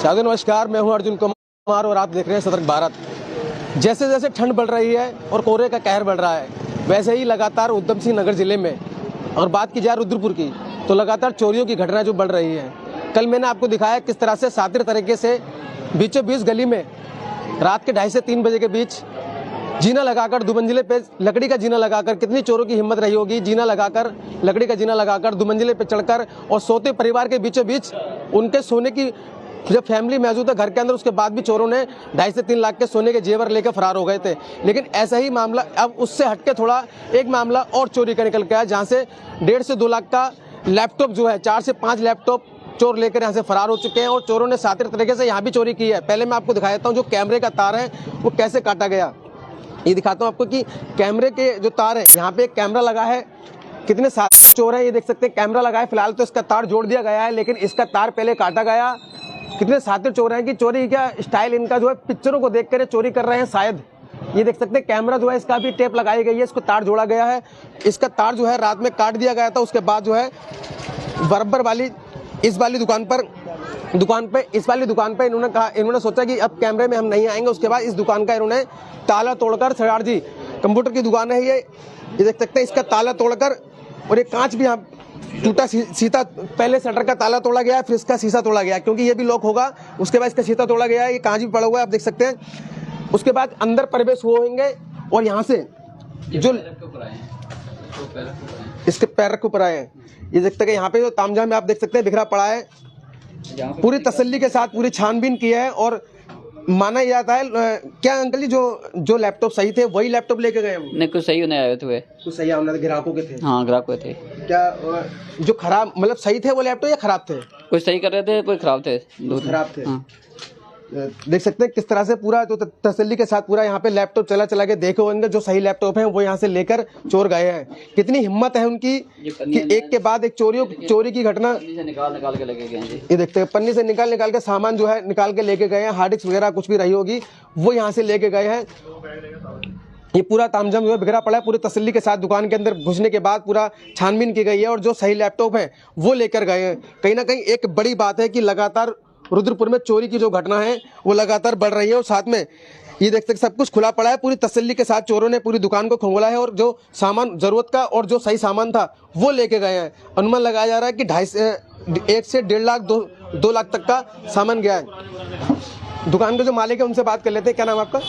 साथियों नमस्कार, मैं हूं अर्जुन कुमार और आप देख रहे हैं सतर्क भारत। जैसे जैसे ठंड बढ़ रही है और कोहरे का कहर बढ़ रहा है, वैसे ही लगातार उधम सिंह नगर जिले में और बात की जाए रुद्रपुर की तो लगातार चोरियों की घटना जो बढ़ रही है। कल मैंने आपको दिखाया किस तरह से शातिर तरीके से बीचों बीच गली में रात के 2:30 से 3 बजे के बीच जीना लगाकर दुमंजिले पे लकड़ी का जीना लगाकर, कितनी चोरों की हिम्मत रही होगी, जीना लगाकर लकड़ी का जीना लगाकर दुमंजिले पे चढ़कर और सोते परिवार के बीचों बीच उनके सोने की जब फैमिली मौजूद है घर के अंदर, उसके बाद भी चोरों ने 2.5 से 3 लाख के सोने के जेवर लेकर फरार हो गए थे। लेकिन ऐसा ही मामला अब उससे हटके थोड़ा एक मामला और चोरी का निकल के आया, जहां से 1.5 से 2 लाख का लैपटॉप जो है 4 से 5 लैपटॉप चोर लेकर यहाँ से फरार हो चुके हैं और चोरों ने शातिर तरीके से यहाँ भी चोरी की है। पहले मैं आपको दिखा देता हूँ जो कैमरे का तार है वो कैसे काटा गया। ये दिखाता हूँ आपको कि कैमरे के जो तार है, यहाँ पे एक कैमरा लगा है, कितने सारे चोर हैं ये देख सकते हैं। कैमरा लगा है, फिलहाल तो इसका तार जोड़ दिया गया है, लेकिन इसका तार पहले काटा गया। कितने शातिर चोर हैं कि चोरी क्या स्टाइल इनका जो है पिक्चरों को देख कर चोरी कर रहे हैं शायद। ये देख सकते हैं कैमरा जो है इसका भी टेप लगाई गई है, इसको तार जोड़ा गया है। इसका तार जो है रात में काट दिया गया था, उसके बाद जो है बराबर वाली इस वाली दुकान पे इन्होंने सोचा कि अब कैमरे में हम नहीं आएंगे। उसके बाद इस दुकान का इन्होंने ताला तोड़कर, सरदार जी कंप्यूटर की दुकान है ये देख सकते हैं, इसका ताला तोड़कर और ये कांच भी यहाँ टूटा शीशा, पहले शटर का ताला तोड़ा गया है, फिर इसका शीशा तोड़ा गया क्योंकि ये भी लॉक होगा। उसके बाद इसका शीशा तोड़ा गया है, ये कांच भी पड़ा हुआ है आप देख सकते हैं। उसके बाद अंदर प्रवेश होंगे और यहाँ से जो इसके पैर के ऊपर आए हैं, ये देखते हैं यहाँ पे जो तामझाम में आप देख सकते हैं बिखरा पड़ा है। पूरी तसल्ली के साथ पूरी छानबीन की है और माना जाता है क्या अंकल जी जो लैपटॉप सही थे वही लैपटॉप लेके गए हम? नहीं, कुछ सही होने आए थे। कुछ सही होने ग्राहकों के थे? हाँ, ग्राहकों थे। क्या जो खराब मतलब सही थे वो लैपटॉप या खराब थे? कुछ सही कर रहे थे, कोई खराब थे, खराब थे। हाँ। देख सकते हैं किस तरह से पूरा तो तसल्ली के साथ पूरा यहाँ पे लैपटॉप चला के देखे होंगे। जो सही लैपटॉप है वो यहाँ से लेकर चोर गए हैं। कितनी हिम्मत है उनकी कि एक के बाद एक चोरी की घटना निकाल के लेके गए। ये देखते हैं पन्नी से निकाल के सामान जो है निकाल के लेके गए हैं। हार्ड डिस्क वगैरह कुछ भी रही होगी वो यहाँ से लेके गए हैं। ये पूरा तामझाम जो है बिखरा पड़ा है। पूरी तसल्ली के साथ दुकान के अंदर घुसने के बाद पूरा छानबीन की गई है और जो सही लैपटॉप है वो लेकर गए हैं। कहीं ना कहीं एक बड़ी बात है कि लगातार रुद्रपुर में चोरी की जो घटना है वो लगातार बढ़ रही है और साथ में ये देख सकते सब कुछ खुला पड़ा है। पूरी तसल्ली के साथ चोरों ने पूरी दुकान को खोला है और जो सामान जरूरत का और जो सही सामान था वो लेके गए हैं। अनुमान लगाया जा रहा है कि 1 से 1.5 लाख 2 लाख तक का सामान गया है। दुकान के जो मालिक है उनसे बात कर लेते हैं। क्या नाम आपका?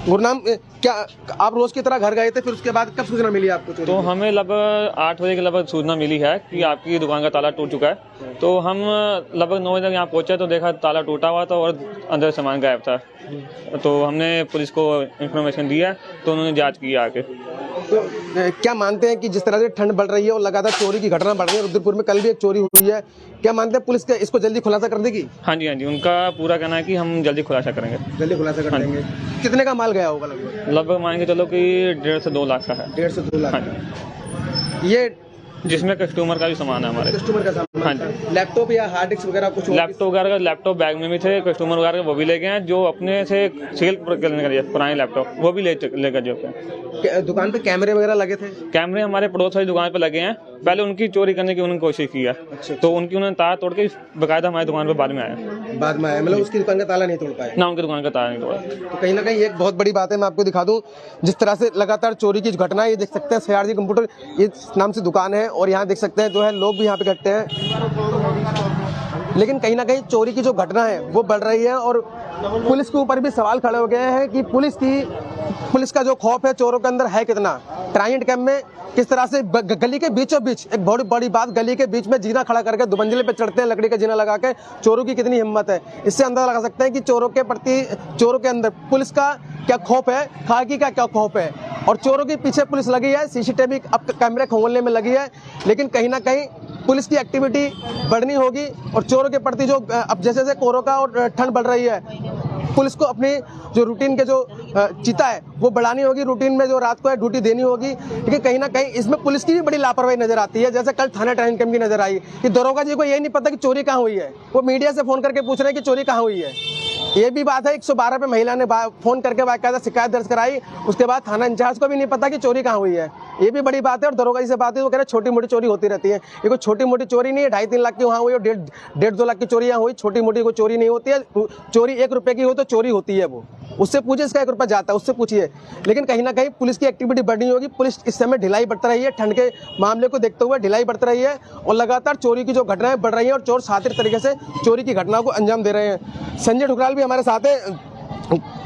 गुरनाम। क्या आप रोज की तरह घर गए थे, फिर उसके बाद कब सूचना मिली आपको? तो हमें लगभग 8 बजे के लगभग सूचना मिली है कि आपकी दुकान का ताला टूट चुका है। तो हम लगभग 9 बजे तक यहाँ पहुंचे तो देखा ताला टूटा हुआ था और अंदर सामान गायब था। तो हमने पुलिस को इन्फॉर्मेशन दिया तो उन्होंने जाँच की आके। तो क्या मानते हैं कि जिस तरह से ठंड बढ़ रही है और लगातार चोरी की घटना बढ़ रही है, रुद्रपुर में कल भी एक चोरी हुई है, क्या मानते हैं पुलिस इसको जल्दी खुलासा कर देगी? हाँ जी, उनका पूरा कहना है कि हम जल्दी खुलासा करेंगे। जल्दी खुलासा कर देंगे। कितने का माल गया होगा लगभग मान के चलो कि 1.5 से 2 लाख का है। 1.5 से 2 लाख। हाँ जी, ये जिसमें कस्टमर का भी सामान है हमारे। कस्टमर का सामान? हाँ जी। लैपटॉप या हार्ड डिस्क वगैरह कुछ? लैपटॉप बैग में भी थे, कस्टमर वगैरह वो भी ले गए हैं। जो अपने से सेल करने के लिए पुराने लैपटॉप वो भी लेकर जो दुकान पे कैमरे वगैरह लगे थे? कैमरे हमारे पड़ोस वाली दुकान पे लगे हैं। पहले उनकी चोरी करने की उन्होंने कोशिश की है। अच्छा। तो उन्होंने ताला तोड़ के बकायदा हमारी दुकान पे बाद में आया। मतलब उसकी दुकान का ताला नहीं तोड़ पाया? ना, उनकी दुकान का ताला नहीं तोड़ा। तो कहीं ना कहीं एक बहुत बड़ी बात है, मैं आपको दिखा दूं जिस तरह से लगातार चोरी की घटना। ये देख सकते हैं सरदार जी कंप्यूटर ये नाम से दुकान है और यहाँ देख सकते हैं जो है लोग भी यहाँ पे इकट्ठे हैं। लेकिन कहीं ना कहीं चोरी की जो घटना है वो बढ़ रही है और पुलिस के ऊपर भी सवाल खड़े हो गए हैं कि पुलिस का जो खौफ है चोरों के अंदर है कितना। ट्रायड कैंप में किस तरह से गली के बीचों बीच एक बहुत बड़ी बात, गली के बीच में जीना खड़ा करके दुमंजिले पे चढ़ते हैं लकड़ी का जीना लगा के। चोरों की कितनी हिम्मत है, इससे अंदाजा लगा सकते हैं कि चोरों के अंदर पुलिस का क्या खौफ है, खाकी का क्या खौफ है। और चोरों के पीछे पुलिस लगी है, सीसीटीवी अब कैमरे खोलने में लगी है। लेकिन कहीं ना कहीं पुलिस की एक्टिविटी बढ़नी होगी और चोरों के प्रति जो अब जैसे जैसे कोहरों का और ठंड बढ़ रही है, पुलिस को अपनी जो रूटीन के जो चिता है वो बढ़ानी होगी। रूटीन में जो रात को है ड्यूटी देनी होगी। लेकिन कहीं ना कहीं इसमें पुलिस की भी बड़ी लापरवाही नजर आती है। जैसे कल थाना ट्रायल कैंप की नजर आई कि दरोगा जी को ये नहीं पता कि चोरी कहाँ हुई है, वो मीडिया से फोन करके पूछ रहे हैं कि चोरी कहाँ हुई है। ये भी बात है 112 पे महिला ने फोन करके बाकायदा शिकायत दर्ज कराई, उसके बाद थाना इंचार्ज को भी नहीं पता कि चोरी कहाँ हुई है। ये भी बड़ी बात है। और दरोगा जी से बात है वो कह रहे छोटी मोटी चोरी होती रहती है। ये कोई छोटी मोटी चोरी नहीं है, 2.5-3 लाख की वहाँ हुई और 1.5-2 लाख की चोरी यहाँ हुई। छोटी मोटी कोई चोरी नहीं होती है। चोरी 1 रुपए की हो तो चोरी होती है वो, उससे पूछिए इसका 1 रुपया जाता है, उससे पूछिए। लेकिन कहीं ना कहीं पुलिस की एक्टिविटी बढ़नी होगी। पुलिस इस समय ढिलाई बरत रही है, ठंड के मामले को देखते हुए ढिलाई बरत रही है और लगातार चोरी की जो घटनाएं बढ़ रही हैं और चोर शातिर तरीके से चोरी की घटना को अंजाम दे रहे हैं। संजय ठुकराल भी हमारे साथ है।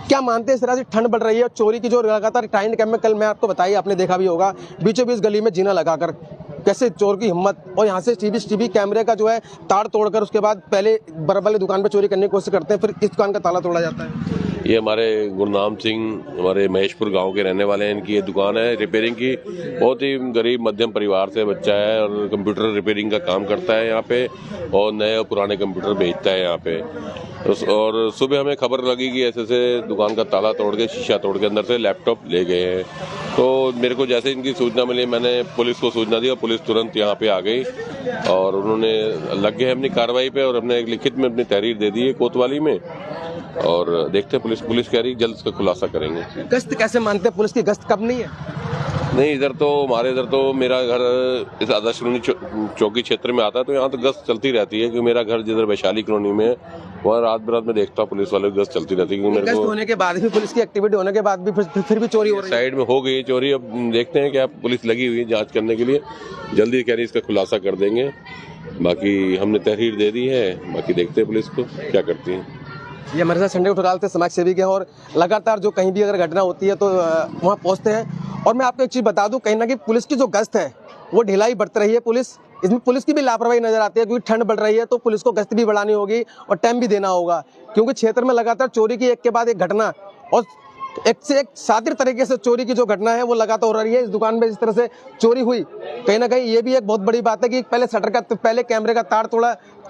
क्या मानते हैं इस तरह से ठंड बढ़ रही है और चोरी की जो लगातार टाइम कैम में कल मैं आपको बताइए, आपने देखा भी होगा बीचों बीच गली में जीना लगाकर कैसे चोर की हिम्मत, और यहाँ से टीवी कैमरे का जो है तार तोड़कर उसके बाद पहले बराबर वाली दुकान पर चोरी करने की कोशिश करते हैं, फिर इस दुकान का ताला तोड़ा जाता है। ये हमारे गुरनाम सिंह हमारे महेशपुर गांव के रहने वाले हैं। इनकी ये दुकान है रिपेयरिंग की। बहुत ही गरीब मध्यम परिवार से बच्चा है और कंप्यूटर रिपेयरिंग का काम करता है यहाँ पे और नए और पुराने कंप्यूटर बेचता है यहाँ पे। और सुबह हमें खबर लगी कि ऐसे दुकान का ताला तोड़ के शीशा तोड़ के अंदर से लैपटॉप ले गए हैं। तो मेरे को जैसे इनकी सूचना मिली मैंने पुलिस को सूचना दी और पुलिस तुरंत यहाँ पे आ गई और उन्होंने लग गए अपनी कार्रवाई पे और हमने एक लिखित में अपनी तहरीर दे दी है कोतवाली में। और देखते हैं पुलिस कह रही जल्द इसका खुलासा करेंगे। गश्त कैसे मानते हैं, पुलिस की गश्त कब नहीं है? नहीं, हमारे इधर तो मेरा घर इस आदर्श कॉलोनी चौकी क्षेत्र में आता है, तो यहाँ तो गश्त चलती रहती है क्योंकि मेरा घर जिधर वैशाली कॉलोनी में है वहाँ रात बिरात में देखता हूँ पुलिस वालों की गश्त चलती रहती है। गश्त होने के बाद भी, पुलिस की एक्टिविटी होने के बाद भी फिर भी चोरी हो रही है। साइड में हो गई चोरी। अब देखते हैं क्या पुलिस लगी हुई है जाँच करने के लिए, जल्दी कह रही इसका खुलासा कर देंगे। बाकी हमने तहरीर दे दी है, बाकी देखते हैं पुलिस को क्या करती है। ये हमारे साथ संजय ठुकराल थे, समाज सेवी के, और लगातार जो कहीं भी अगर घटना होती है तो वहाँ पहुँचते हैं। और मैं आपको एक चीज़ बता दूं, कहीं ना कहीं पुलिस की जो गश्त है वो ढिलाई बरत रही है। इसमें पुलिस की भी लापरवाही नजर आती है क्योंकि ठंड बढ़ रही है तो पुलिस को गश्त भी बढ़ानी होगी और टाइम भी देना होगा, क्योंकि क्षेत्र में लगातार चोरी की एक के बाद एक घटना और एक से एक शातिर तरीके से चोरी की जो घटना है वो लगातार हो रही है। इस दुकान में जिस तरह से चोरी हुई, कहीं ना कहीं ये भी एक बहुत बड़ी बात है कि पहले कैमरे का तार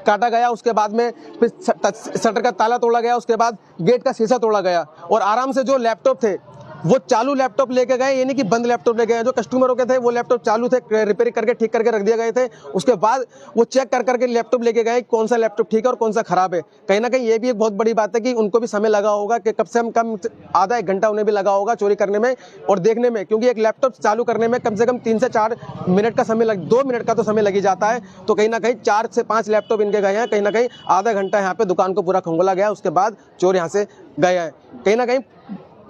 काटा गया, उसके बाद में फिर शटर का ताला तोड़ा गया, उसके बाद गेट का शीशा तोड़ा गया और आराम से जो लैपटॉप थे वो चालू लैपटॉप लेके गए, यानी कि बंद लैपटॉप लेके गए। जो कस्टमरों के थे वो लैपटॉप चालू थे, रिपेयरिंग करके ठीक करके रख दिए गए थे। उसके बाद वो चेक करके लैपटॉप लेके गए कौन सा लैपटॉप ठीक है और कौन सा खराब है। कहीं ना कहीं ये भी एक बहुत बड़ी बात है कि उनको भी समय लगा होगा कि कम से कम आधा 1 घंटा उन्हें भी लगा होगा चोरी करने में और देखने में, क्योंकि एक लैपटॉप चालू करने में कम से कम 3 से 4 मिनट का समय 2 मिनट का तो समय लग ही जाता है। तो कहीं ना कहीं 4 से 5 लैपटॉप इनके गए हैं, कहीं ना कहीं आधा घंटा यहाँ पे दुकान को पूरा खंगोला गया, उसके बाद चोर यहाँ से गए हैं। कहीं ना कहीं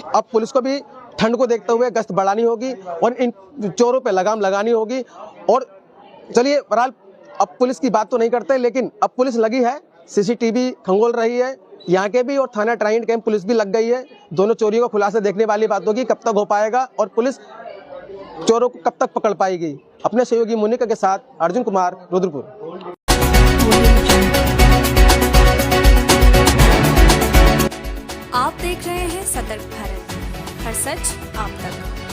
अब पुलिस को भी ठंड को देखते हुए गश्त बढ़ानी होगी और इन चोरों पे लगाम लगानी होगी। और चलिए बहरहाल अब पुलिस की बात तो नहीं करते, लेकिन अब पुलिस लगी है, सीसीटीवी खंगोल रही है यहाँ के भी और थाना ट्राइंट कैंप पुलिस भी लग गई है। दोनों चोरियों को खुलासा देखने वाली बात होगी कब तक हो पाएगा और पुलिस चोरों को कब तक पकड़ पाएगी। अपने सहयोगी मोनिका के साथ अर्जुन कुमार, रुद्रपुर। आप देख रहे हैं सतर्क भारत, हर सच आप तक।